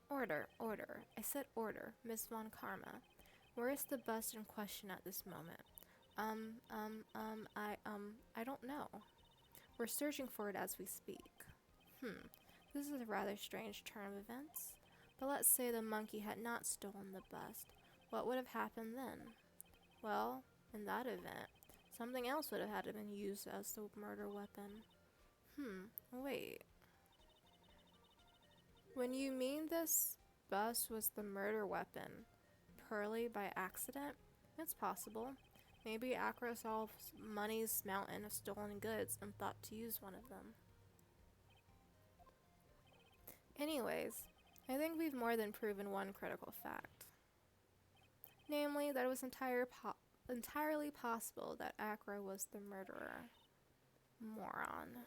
S1: Order, order. I said order, Miss Von Karma. Where is the bust in question at this moment? I don't know. We're searching for it as we speak. This is a rather strange turn of events. But let's say the monkey had not stolen the bust. What would have happened then? Well, in that event, something else would have had to been used as the murder weapon. Wait. When you mean this bust was the murder weapon, purely by accident, it's possible. Maybe Acro saw Money's mountain of stolen goods and thought to use one of them. Anyways, I think we've more than proven one critical fact. Namely, that it was entirely possible that Acro was the murderer. Moron.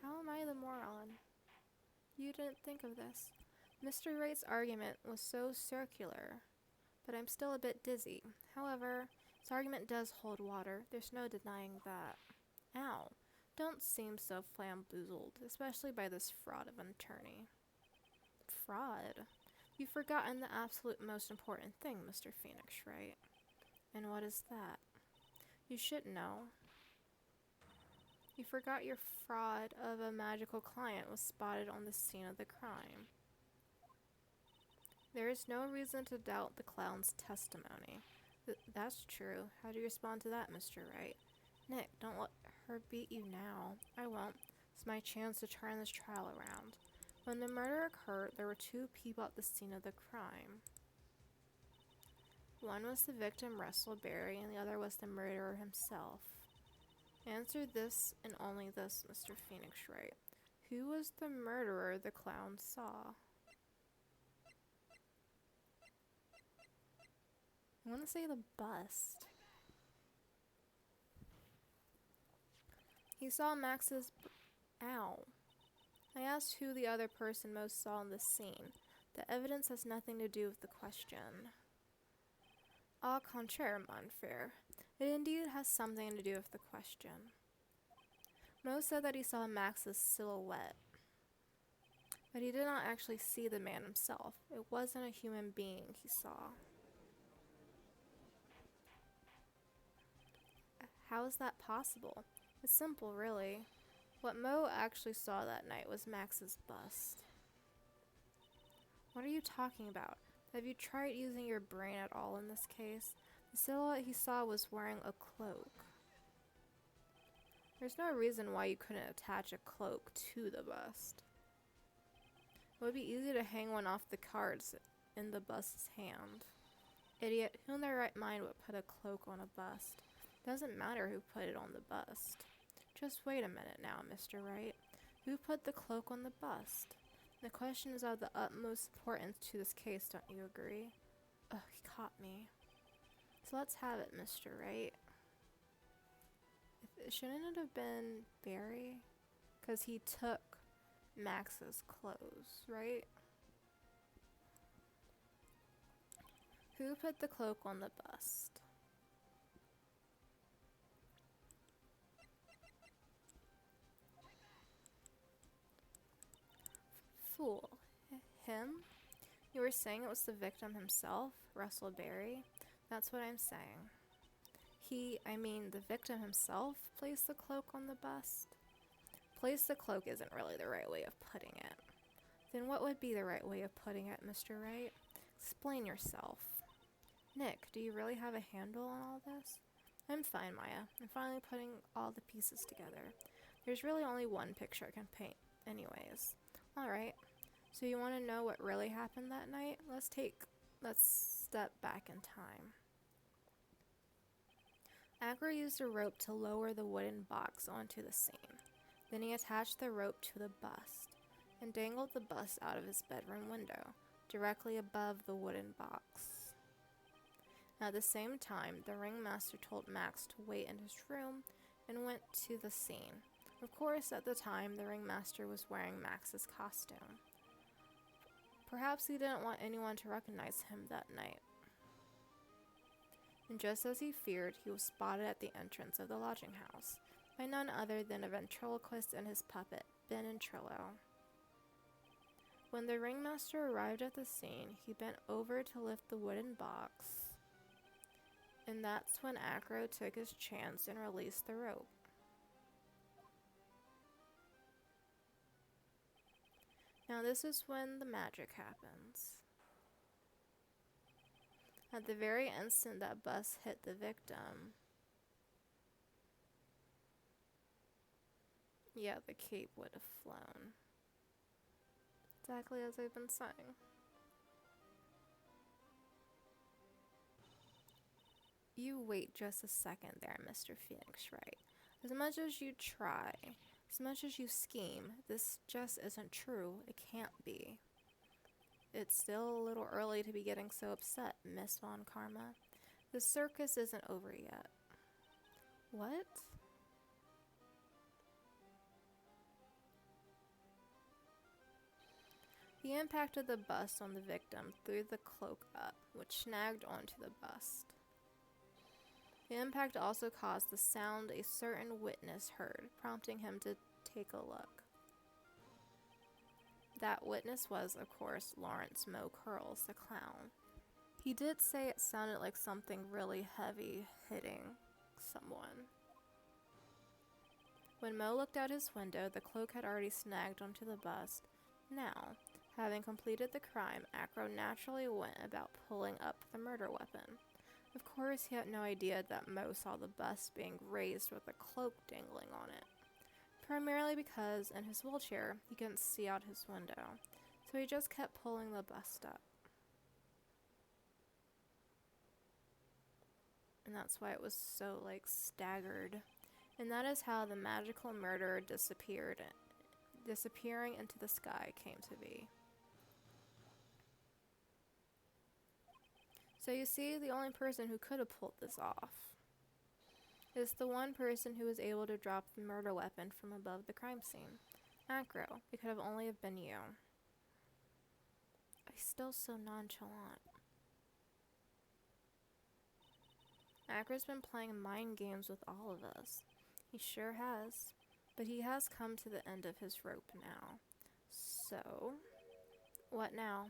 S1: How am I the moron? You didn't think of this. Mr. Wright's argument was so circular, but I'm still a bit dizzy. However, his argument does hold water. There's no denying that. Ow. Don't seem so flamboozled, especially by this fraud of an attorney. Fraud? You've forgotten the absolute most important thing, Mr. Phoenix Wright. And what is that? You should know. You forgot your fraud of a magical client was spotted on the scene of the crime. There is no reason to doubt the clown's testimony. That's true. How do you respond to that, Mr. Wright? Nick, don't let her beat you now. I won't. It's my chance to turn this trial around. When the murder occurred, there were two people at the scene of the crime. One was the victim, Russell Berry, and the other was the murderer himself. Answer this and only this, Mr. Phoenix Wright. Who was the murderer the clown saw? I want to say the bust. He saw Max's... Ow. I asked who the other person most saw in the scene. The evidence has nothing to do with the question. Au contraire, mon frere. It indeed has something to do with the question. Mo said that he saw Max's silhouette, but he did not actually see the man himself. It wasn't a human being he saw. How is that possible? It's simple, really. What Mo actually saw that night was Max's bust. What are you talking about? Have you tried using your brain at all in this case? The silhouette he saw was wearing a cloak. There's no reason why you couldn't attach a cloak to the bust. It would be easy to hang one off the cards in the bust's hand. Idiot, who in their right mind would put a cloak on a bust? Doesn't matter who put it on the bust. Just wait a minute now, Mr. Wright. Who put the cloak on the bust? The question is of the utmost importance to this case, don't you agree? Ugh, he caught me. So let's have it, Mr. Wright. Shouldn't it have been Barry? Because he took Max's clothes, right? Who put the cloak on the bust? Fool. Him? You were saying it was the victim himself, Russell Berry? That's what I'm saying. The victim himself placed the cloak on the bust? Place the cloak isn't really the right way of putting it. Then what would be the right way of putting it, Mr. Wright? Explain yourself. Nick, do you really have a handle on all this? I'm fine, Maya. I'm finally putting all the pieces together. There's really only one picture I can paint, anyways. Alright, so you want to know what really happened that night? Let's step back in time. Agro used a rope to lower the wooden box onto the scene. Then he attached the rope to the bust and dangled the bust out of his bedroom window, directly above the wooden box. At the same time, the ringmaster told Max to wait in his room and went to the scene. Of course, at the time, the ringmaster was wearing Max's costume. Perhaps he didn't want anyone to recognize him that night. And just as he feared, he was spotted at the entrance of the lodging house by none other than a ventriloquist and his puppet, Ben and Trillo. When the ringmaster arrived at the scene, he bent over to lift the wooden box, and that's when Acro took his chance and released the rope. Now this is when the magic happens. At the very instant that bus hit the victim, yeah, the cape would have flown. Exactly as I've been saying. You wait just a second there, Mr. Phoenix Wright. As much as you try, as much as you scheme, this just isn't true. It can't be. It's still a little early to be getting so upset, Miss Von Karma. The circus isn't over yet. What? The impact of the bust on the victim threw the cloak up, which snagged onto the bust. The impact also caused the sound a certain witness heard, prompting him to take a look. That witness was, of course, Lawrence Mo Curls, the clown. He did say it sounded like something really heavy hitting someone. When Mo looked out his window, the cloak had already snagged onto the bust. Now, having completed the crime, Acro naturally went about pulling up the murder weapon. Of course, he had no idea that Mo saw the bust being raised with a cloak dangling on it. Primarily because, in his wheelchair, he couldn't see out his window, so he just kept pulling the bust up. And that's why it was so, staggered. And that is how the magical murderer disappearing into the sky came to be. So you see, the only person who could have pulled this off is the one person who was able to drop the murder weapon from above the crime scene. Acro. It could have only have been you. He's still so nonchalant. Acro's been playing mind games with all of us. He sure has. But he has come to the end of his rope now. So, what now?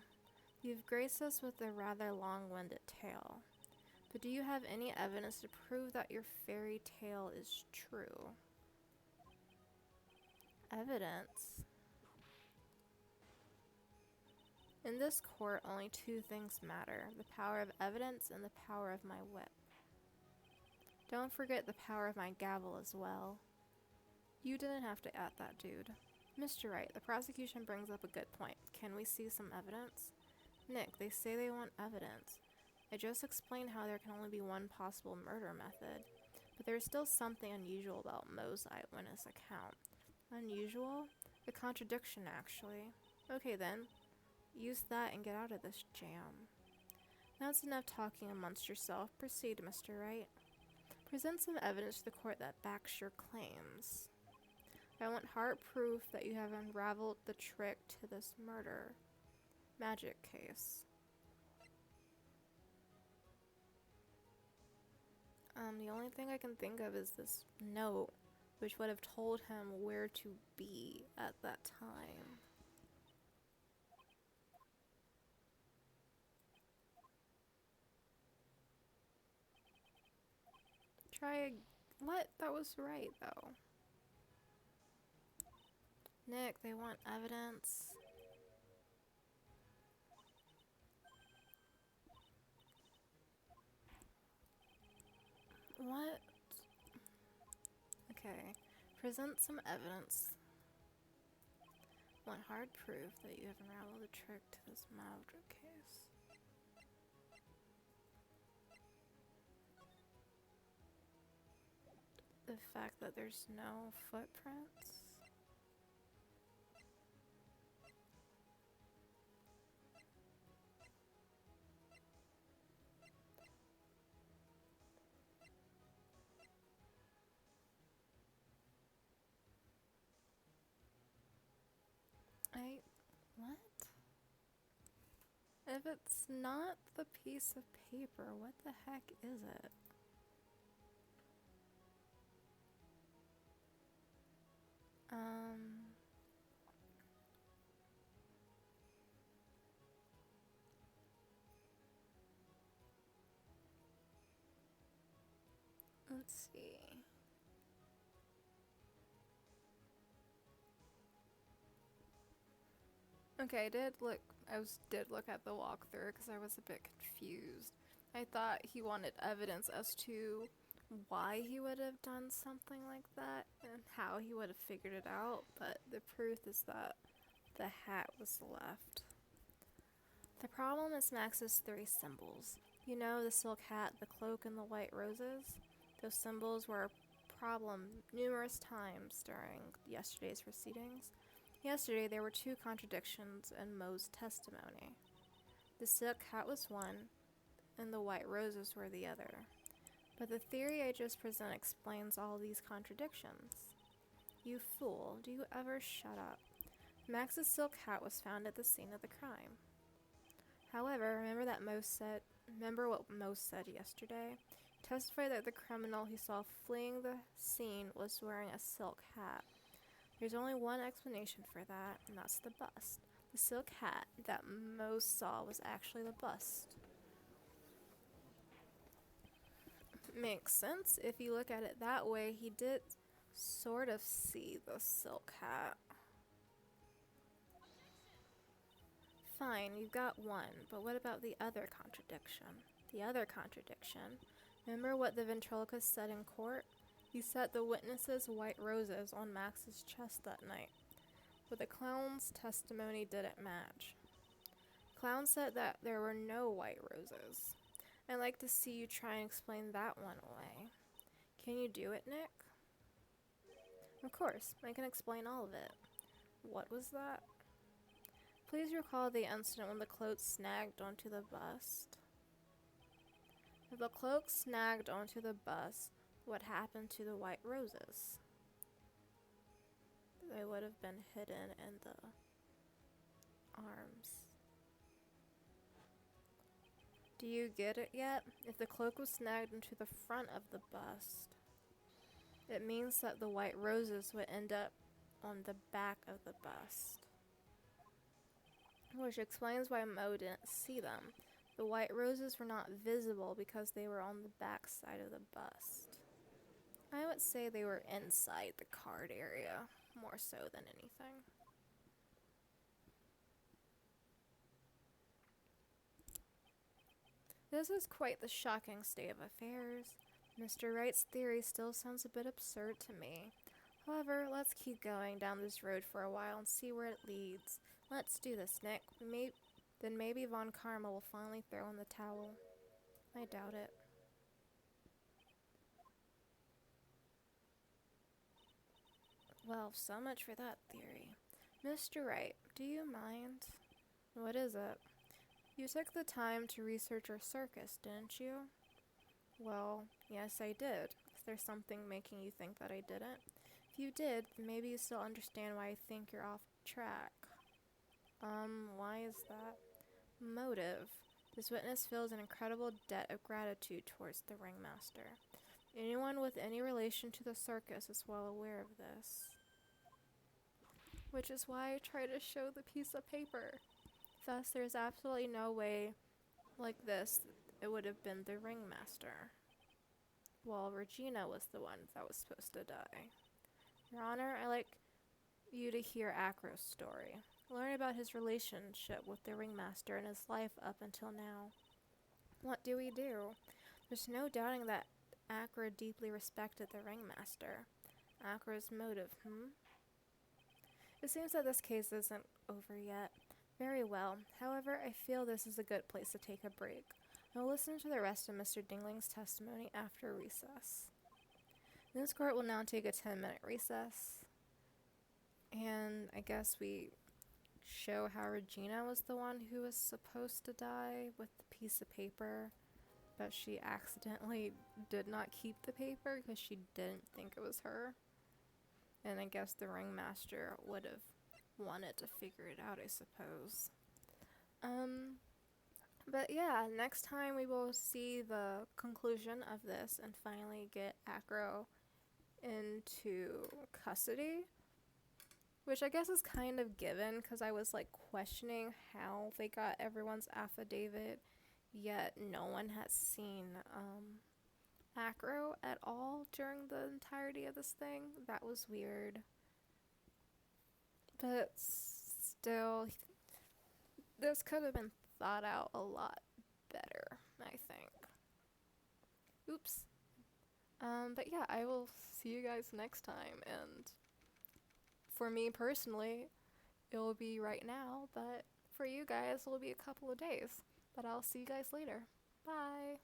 S1: You've graced us with a rather long-winded tale. But do you have any evidence to prove that your fairy tale is true? Evidence? In this court, only two things matter: the power of evidence and the power of my whip. Don't forget the power of my gavel as well. You didn't have to add that, dude. Mr. Wright, the prosecution brings up a good point. Can we see some evidence? Nick, they say they want evidence. I just explained how there can only be one possible murder method, but there's still something unusual about Mo's eyewitness account. Unusual? A contradiction, actually. Okay then, use that and get out of this jam. That's enough talking amongst yourself. Proceed, Mr. Wright. Present some evidence to the court that backs your claims. I want hard proof that you have unraveled the trick to this murder magic case. The only thing I can think of is this note, which would have told him where to be at that time. What? That was right, though. Nick, they want evidence. What? Okay. Present some evidence. Want hard proof that you have unraveled the trick to this Maldred case. The fact that there's no footprints. What? If it's not the piece of paper, what the heck is it? Let's see. Okay, I did look at the walkthrough because I was a bit confused. I thought he wanted evidence as to why he would have done something like that and how he would have figured it out, but the proof is that the hat was left. The problem is Max's 3 symbols. You know, the silk hat, the cloak, and the white roses? Those symbols were a problem numerous times during yesterday's proceedings. Yesterday, there were 2 contradictions in Mo's testimony. The silk hat was one, and the white roses were the other. But the theory I just present explains all these contradictions. You fool, do you ever shut up? Max's silk hat was found at the scene of the crime. However, remember what Mo said yesterday? He testified that the criminal he saw fleeing the scene was wearing a silk hat. There's only one explanation for that, and that's the bust. The silk hat that Mo saw was actually the bust. Makes sense. If you look at it that way, he did sort of see the silk hat. Fine, you've got one, but what about the other contradiction? The other contradiction. Remember what the ventriloquist said in court? He set the witnesses' white roses on Max's chest that night. But the clown's testimony didn't match. The clown said that there were no white roses. I'd like to see you try and explain that one away. Can you do it, Nick? Of course, I can explain all of it. What was that? Please recall the incident when the cloak snagged onto the bust. If the cloak snagged onto the bust, what happened to the white roses? They would have been hidden in the arms. Do you get it yet? If the cloak was snagged into the front of the bust, it means that the white roses would end up on the back of the bust. Which explains why Mo didn't see them. The white roses were not visible because they were on the back side of the bust. I would say they were inside the card area, more so than anything. This is quite the shocking state of affairs. Mr. Wright's theory still sounds a bit absurd to me. However, let's keep going down this road for a while and see where it leads. Let's do this, Nick. Then maybe Von Karma will finally throw in the towel. I doubt it. Well, so much for that theory. Mr. Wright, do you mind? What is it? You took the time to research our circus, didn't you? Well, yes, I did. Is there something making you think that I didn't? If you did, then maybe you still understand why I think you're off track. Why is that? Motive. This witness feels an incredible debt of gratitude towards the ringmaster. Anyone with any relation to the circus is well aware of this. Which is why I try to show the piece of paper. Thus, there's absolutely no way like this it would have been the ringmaster. Well, Regina was the one that was supposed to die. Your Honor, you to hear Acro's story. Learn about his relationship with the ringmaster and his life up until now. What do we do? There's no doubting that Acro deeply respected the ringmaster. Acro's motive. It seems that this case isn't over yet. Very well. However, I feel this is a good place to take a break. I'll listen to the rest of Mr. Dingling's testimony after recess. This court will now take a 10-minute recess. And I guess we show how Regina was the one who was supposed to die with the piece of paper, but she accidentally did not keep the paper because she didn't think it was her. And I guess the ringmaster would have wanted to figure it out, I suppose. But yeah, next time we will see the conclusion of this and finally get Acro into custody, which I guess is kind of given because I was like questioning how they got everyone's affidavit, yet no one has seen Acro at all during the entirety of this thing. That was weird. But still, this could have been thought out a lot better, I think. Oops. But yeah, I will see you guys next time, and for me personally, it will be right now, but for you guys, it will be a couple of days. But I'll see you guys later. Bye!